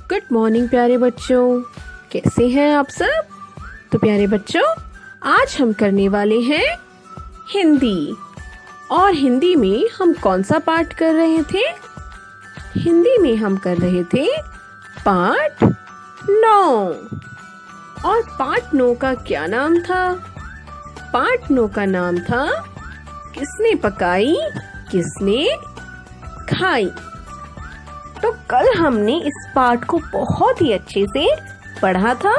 Good morning प्यारे बच्चों, कैसे हैं आप सब। तो प्यारे बच्चों, आज हम करने वाले हैं हिंदी। और हिंदी में हम कौन सा पाठ कर रहे थे? हिंदी में हम कर रहे थे पाठ 9। और पाठ 9 का क्या नाम था? पाठ 9 का नाम था किसने पकाई किसने खाई। तो कल हमने इस पाठ को बहुत ही अच्छे से पढ़ा था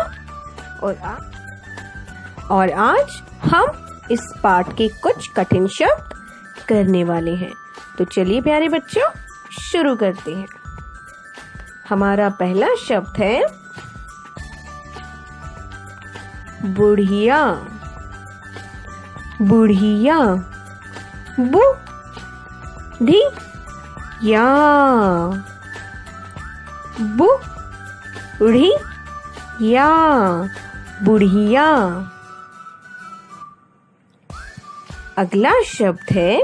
और आज हम इस पाठ के कुछ कठिन शब्द करने वाले हैं। तो चलिए प्यारे बच्चों, शुरू करते हैं। हमारा पहला शब्द है बुढ़िया। बुढ़िया, बुढ़िया, बुढ़िया, बुढ़िया। अगला शब्द है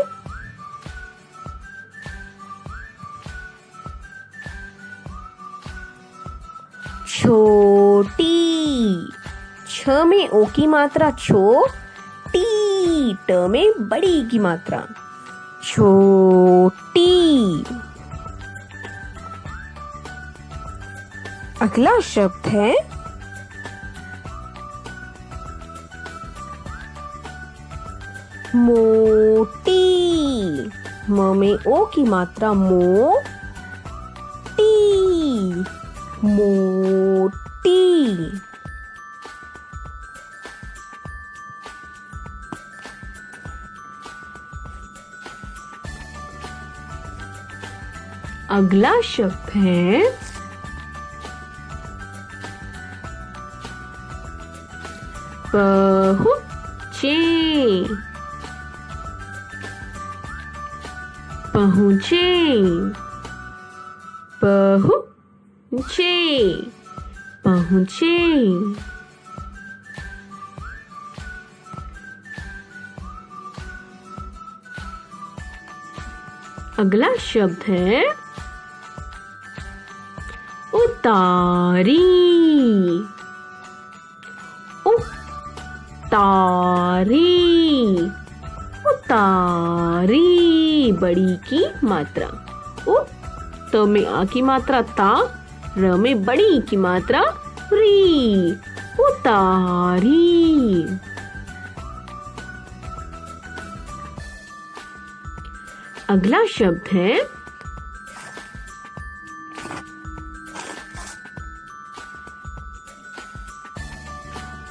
छोटी। छ में ओ की मात्रा छो, टी, ट में बड़ी की मात्रा छोटी। अगला शब्द है मोटी। म में ओ की मात्रा मो, टी, मोटी। अगला शब्द है पहुँचे। पहुँचे, पहुँचे, पहुँचे। अगला शब्द है उतारी। उतारी, उतारी, बड़ी की मात्रा उ, त में आ की मात्रा ता, र में बड़ी की मात्रा री, उतारी। अगला शब्द है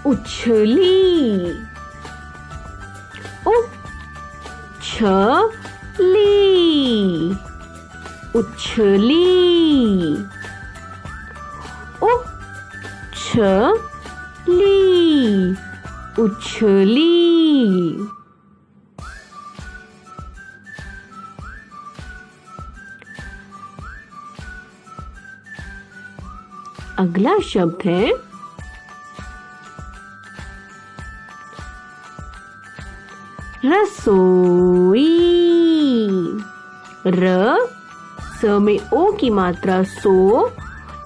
उछली। उछली, उछली, उछली, उछली। अगला शब्द है रसोई। र, स में ओ की मात्रा सो,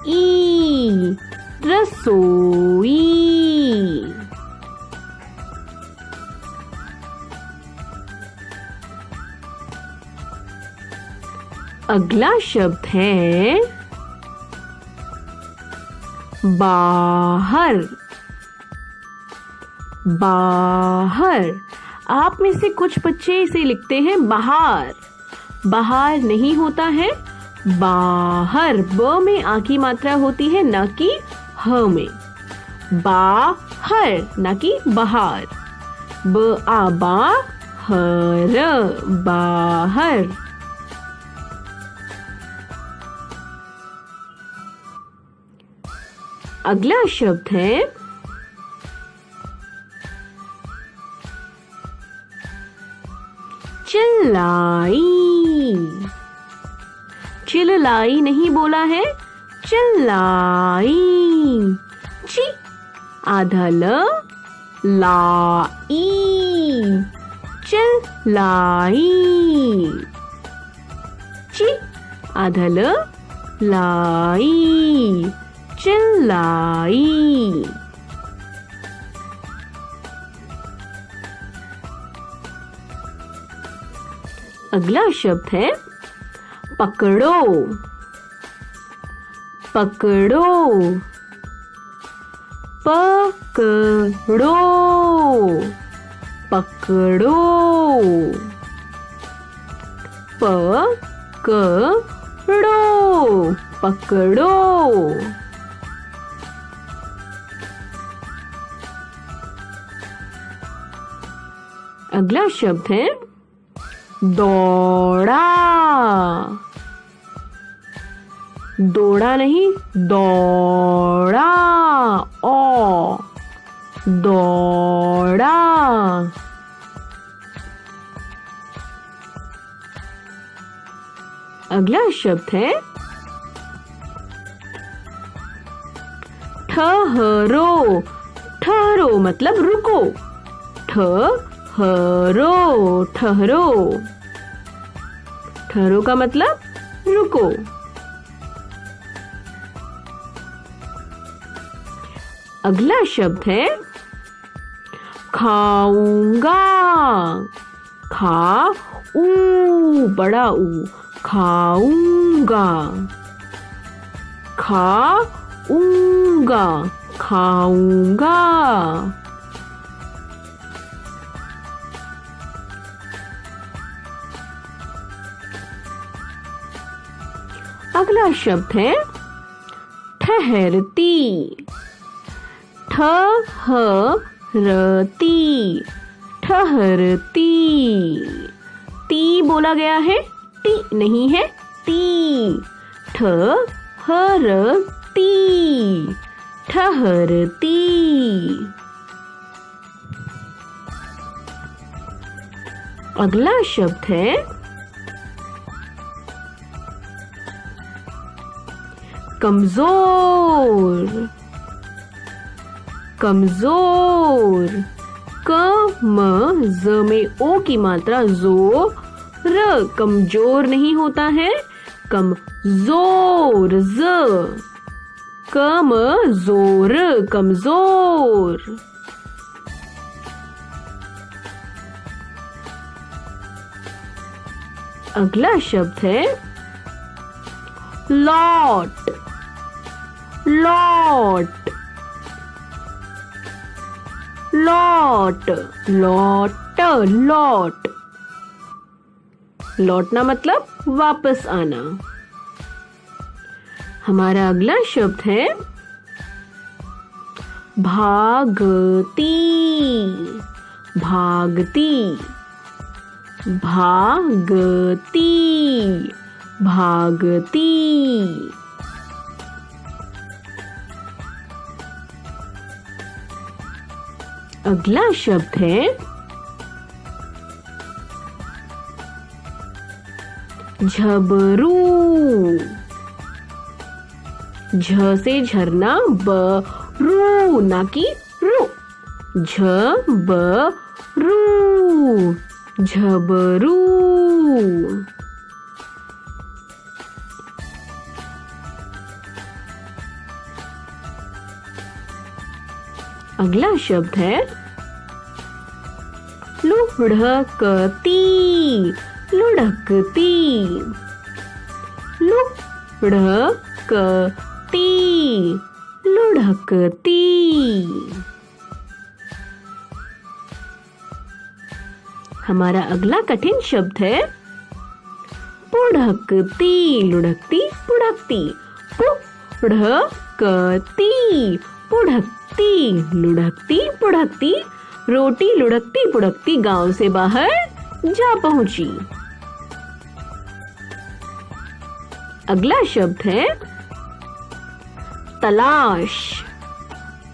ई, रसोई। अगला शब्द है बाहर। बाहर, आप में से कुछ बच्चे इसे लिखते हैं बाहर। बाहर नहीं होता है, बाहर। ब में आ की मात्रा होती है, न कि ह में। बाहर, न कि बाहर। ब आ बा हर, बाहर। अगला शब्द है चिल्लाई। चिल्लाई नहीं बोला है, चिल्लाई। ची, आधा ल, लाई, चिल्लाई। ची, आधा ल, लाई, चिल्लाई। अगला शब्द है पकड़ो, पकड़ो, पकड़ो, पकड़ो, पकड़ो, पकड़ो। अगला शब्द है दौड़ा, दौड़ा नहीं, दौड़ा, ओ, दौड़ा। अगला शब्द है ठहरो, ठहरो मतलब रुको, ठहरो, ठहरो, ठहरो का मतलब रुको। अगला शब्द है खाऊंगा, खा ऊ, बड़ा ऊ, खाऊंगा, खाऊंगा, खाऊंगा। अगला शब्द है ठहरती, ठहरती, ठहरती। ती बोला गया है, टी नहीं है, ती, ठहरती, ठहरती। अगला शब्द है कमजोर, कमजोर, कम ज में ओ की मात्रा जो, र, कमजोर नहीं होता है, कमजोर, ज, कम जोर, कमजोर। अगला शब्द है लौट, लौट, लौट, लौट, लौट। लौटना मतलब वापस आना। हमारा अगला शब्द है भागती, भागती, भागती, भागती। अगला शब्द है झबरू, झ से झरना, ब, रू, ना कि रू, झबरू, झबरू। अगला शब्द है लुढ़कती, लुढ़कती, लुढ़कती, लुढ़कती। हमारा अगला कठिन शब्द है पुढ़कती, लुढ़कती, पुढ़कती, पुढ़कती, पुढ़कती, लुढ़कती, पुढ़कती। रोटी लुढ़कती पुढ़कती गांव से बाहर जा पहुंची। अगला शब्द है तलाश,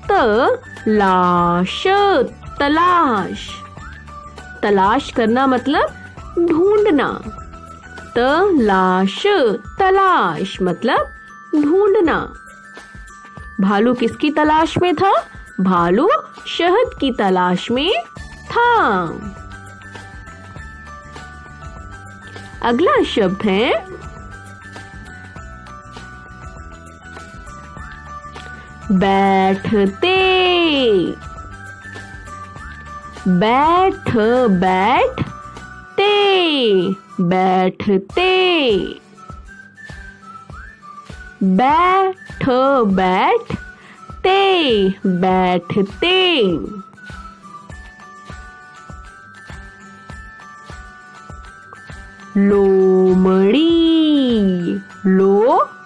तलाश, तलाश, तलाश करना मतलब ढूंढना, तलाश, तलाश मतलब ढूंढना। भालू किसकी तलाश में था? भालू शहद की तलाश में था। अगला शब्द है बैठते, बैठ बैठते, बैठते, बैठ बैठते, बैठते, लोमड़ी, लोमड़ी,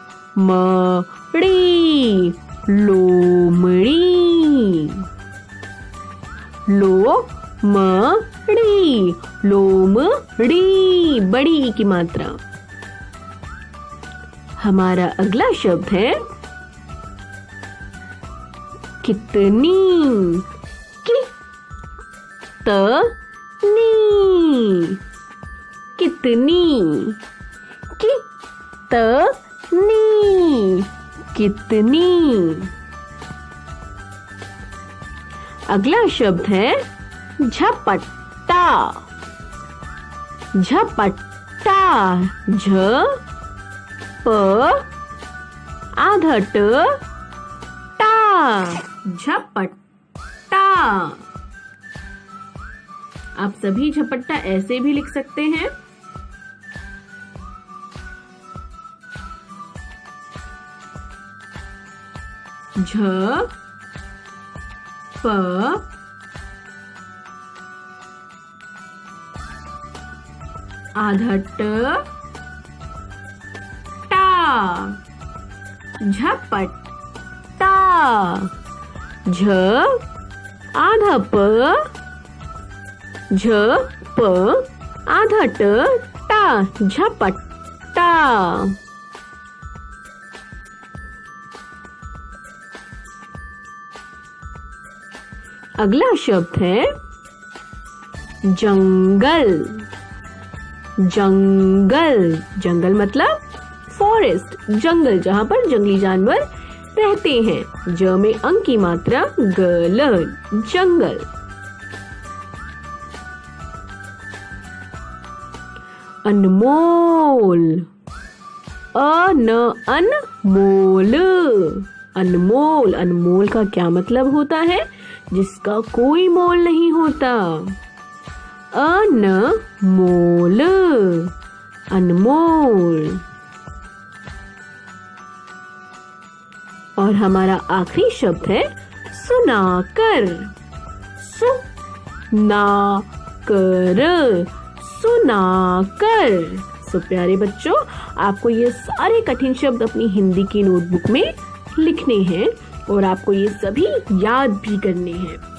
लोमड़ी, लोमड़ी, लोमड़ी, बड़ी ई की मात्रा। हमारा अगला शब्द है कितनी, कितनी, कितनी, कितनी, कितनी। अगला शब्द है झपट्टा, झपट्टा, झ प आधा ट टा, झपट्टा। आप सभी झपट्टा ऐसे भी लिख सकते हैं। झ प आधा ट टा, झपट्टा, झ आधा प, झ प आधा ट टा, झपट्टा। अगला शब्द है जंगल, जंगल, जंगल मतलब फॉरेस्ट, जंगल जहां पर जंगली जानवर रहते हैं। ज में अंग की मात्रा गल, जंगल। अनमोल, अनमोल, अनमोल, अनमोल का क्या मतलब होता है? जिसका कोई मोल नहीं होता। अनमोल, अनमोल। और हमारा आखिरी शब्द है सुनाकर, सुनाकर, सुनाकर। सो प्यारे बच्चों, आपको ये सारे कठिन शब्द अपनी हिंदी की नोटबुक में लिखने हैं और आपको ये सभी याद भी करने हैं।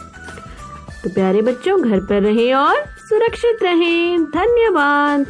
तो प्यारे बच्चों, घर पर रहें और सुरक्षित रहें। धन्यवाद।